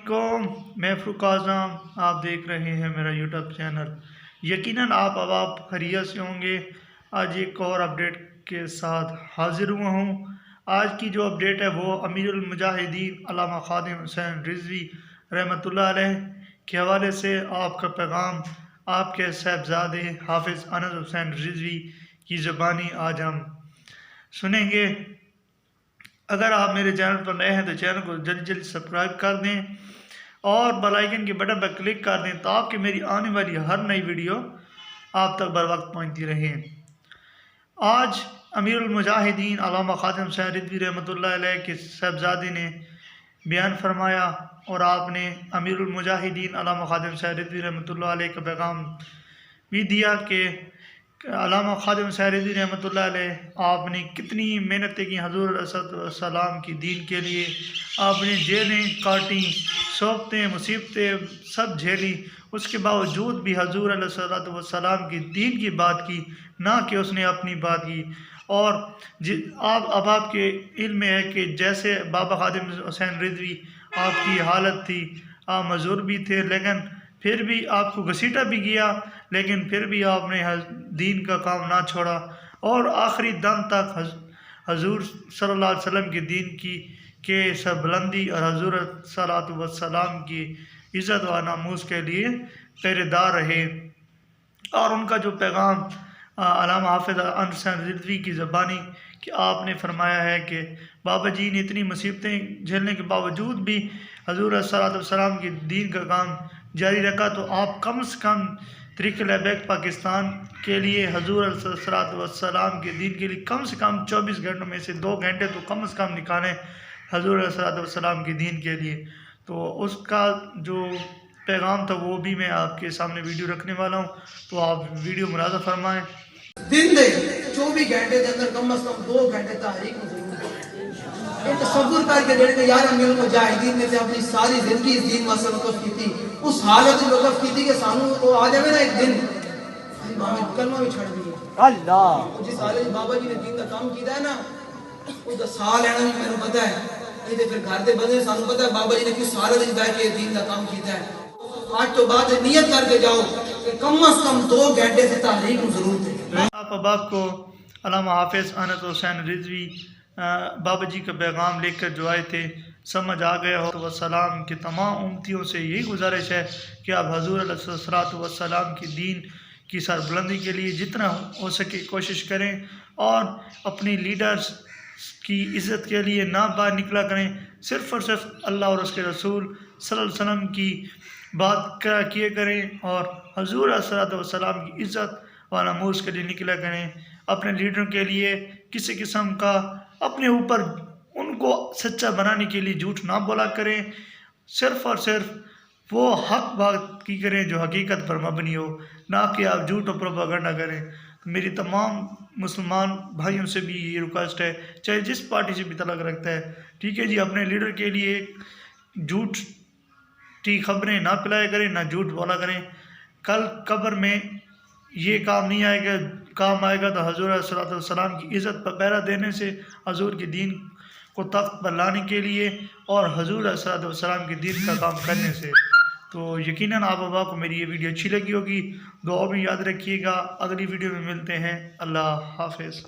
علیکم، میں فروق اعظم، آپ دیکھ رہے ہیں میرا یوٹیوب چینل۔ یقیناً آپ خیریت سے ہوں گے۔ آج ایک اور اپڈیٹ کے ساتھ حاضر ہوا ہوں۔ آج کی جو اپڈیٹ ہے وہ امیر المجاہدین علامہ خادم حسین رضوی رحمۃ اللہ علیہ کے حوالے سے آپ کا پیغام آپ کے صاحبزادے حافظ انس حسین رضوی کی زبانی آج ہم سنیں گے۔ اگر آپ میرے چینل پر نئے ہیں تو چینل کو جلدی سبسکرائب کر دیں اور بیل آئیکن کے بٹن پر کلک کر دیں تاکہ میری آنے والی ہر نئی ویڈیو آپ تک بر وقت پہنچتی رہے۔ آج امیر المجاہدین علامہ خادم حسین رضوی رحمۃ اللہ علیہ کے صاحبزادے نے بیان فرمایا اور آپ نے امیر المجاہدین علامہ خادم حسین رضوی رحمۃ اللہ علیہ کا پیغام بھی دیا کہ علامہ خادم حسین رضوی رحمۃ اللہ علیہ آپ نے کتنی محنتیں کی حضور علیہ السلام کی دین کے لیے۔ آپ نے جیلیں کاٹیں، صحبتیں، مصیبتیں سب جھیلی، اس کے باوجود بھی حضور علیہ السلام کی دین کی بات کی، نہ کہ اس نے اپنی بات کی۔ اور آپ کے علم میں ہے کہ جیسے بابا خادم حسین رضوی آپ کی حالت تھی، آپ معذور بھی تھے، لیکن پھر بھی آپ کو گھسیٹا بھی گیا، لیکن پھر بھی آپ نے دین کا کام نہ چھوڑا اور آخری دم تک حضور صلی اللہ علیہ وسلم کے دین کے سربلندی اور حضور صلی اللہ علیہ وسلم کی عزت و ناموس کے لیے پہرے دار رہے۔ اور ان کا جو پیغام علامہ حافظ انس حسین رضوی کی زبانی کہ آپ نے فرمایا ہے کہ بابا جی نے اتنی مصیبتیں جھیلنے کے باوجود بھی حضور صلی اللہ علیہ وسلم کے دین کا کام جاری رکھا، تو آپ کم سے کم طریق لیبیک پاکستان کے لیے حضور صلی اللہ علیہ وسلم کے دین کے لیے کم سے کم 24 گھنٹوں میں سے 2 گھنٹے تو کم از کم نکالیں حضور صلی اللہ علیہ وسلم کے دین کے لیے۔ تو اس کا جو پیغام تھا وہ بھی میں آپ کے سامنے ویڈیو رکھنے والا ہوں، تو آپ ویڈیو ملاحظہ فرمائیں۔ دن دے 24 گھنٹے دے اندر کم از کم 2 گھنٹے تحریک میں ضرور ہے۔ تصور کر کے دیکھیں کہ یار امیر المجاہدین نے اپنی ساری زندگی اس دین واسطے وقف کی تھی، اس حالت میں وقف کی تھی کہ سانوں وہ آ جائے نا ایک دن کلمہ بھی چھڑ دی اللہ جس حالت بابا جی نے دین کا کام کیتا ہے نا، وہ 10 سال ہے نا، میرے پتہ ہے یہ پھر گھر دے بندے سانوں پتہ ہے بابا جی نے کس حالت میں بیٹھ کے دین کا کام کیتا ہے۔ آج تو بعد نیت کر کے جاؤ کہ کم از کم 2 گھنٹے سے تحریک میں ضرور تھے۔ آپ احباب کو علامہ حافظ انس حسین رضوی بابا جی کا پیغام لے کر جو آئے تھے سمجھ آ گیا ہو تو السلام کے تمام امتیوں سے یہی گزارش ہے کہ آپ حضور علیہ السلام کی دین کی سربلندی کے لیے جتنا ہو سکے کوشش کریں اور اپنی لیڈرز کی عزت کے لیے نہ باہر نکلا کریں، صرف اور صرف اللہ اور اس کے رسول صلی اللہ علیہ وسلم کی بات کیے کریں اور حضور صلی اللہ علیہ وسلم کی عزت و ناموس کے لیے نکلا کریں۔ اپنے لیڈروں کے لیے کسی قسم کا اپنے اوپر ان کو سچا بنانے کے لیے جھوٹ نہ بولا کریں، صرف اور صرف وہ حق بات کی کریں جو حقیقت پر مبنی ہو، نہ کہ آپ جھوٹ اور پروپیگنڈا کریں۔ میری تمام مسلمان بھائیوں سے بھی یہ ریکویسٹ ہے، چاہے جس پارٹی سے بھی تعلق رکھتا ہے، ٹھیک ہے جی، اپنے لیڈر کے لیے جھوٹ ٹی خبریں نہ پلایا کریں، نہ جھوٹ بولا کریں۔ کل قبر میں یہ کام نہیں آئے گا، کام آئے گا تو حضور صلی اللہ علیہ وسلم کی عزت پر پہرا دینے سے، حضور کی دین کو تخت پر لانے کے لیے اور حضور صلی اللہ علیہ وسلم کی دین کا کام کرنے سے۔ تو یقیناً آپ احباب کو میری یہ ویڈیو اچھی لگی ہوگی، دعا میں یاد رکھیے گا۔ اگلی ویڈیو میں ملتے ہیں، اللہ حافظ۔